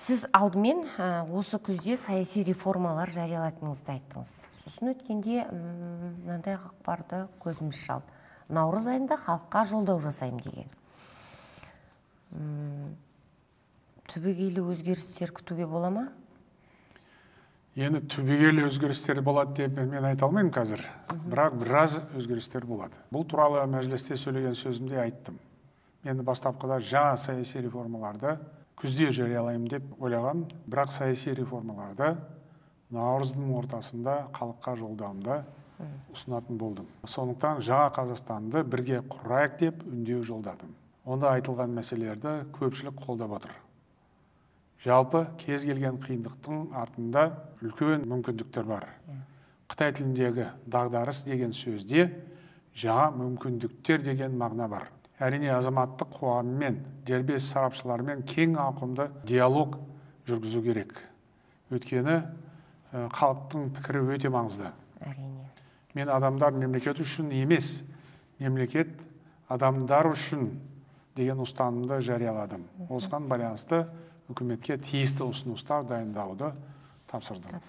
Сіз алдымен осы күзде саяси реформалар жариялайтыныңызды айттыңыз. Сосын өткенде мынандай ақпарды көзіміз шалды. Наурыз айында халыққа жолдау жасаймын деген. Түбегейлі өзгерістер күтуге бола ма? Енді түбегейлі өзгерістер болады деп мен айта алмаймын қазір. Бірақ біраз өзгерістер болады. Бұл туралы мәжілісте сөйлеген сөзімде айттым. Енді бастапқыда жаңа саяси реформаларды күзде жариялаймын деп ойлаған, бірақ саяси реформаларды наурыздың ортасында халыққа жолдауымда ұсынатын болдым. Сондықтан жаңа Қазақстанды бірге құрайық деп үндеу жолдадым. Онда айтылған мәселелерді көпшілік қолдап отыр. Жалпы кез келген қиындықтың артында үлкен мүмкіндіктер бар. Қытай тіліндегі дағдарыс деген сөзде жаңа мүмкіндіктер деген мағына бар. Әрине азаматтық қоғаммен, дербес сарапшылармен кең ауқымды диалог жүргізу керек. Өйткені халықтың пікірі өте маңызды. Әрине. Мен адамдар мемлекет үшін емес, мемлекет адамдар үшін деген ұстанымды жарияладым. Осыған байланысты үкіметке тиісті ұсыныстар дайындауды тапсырдым.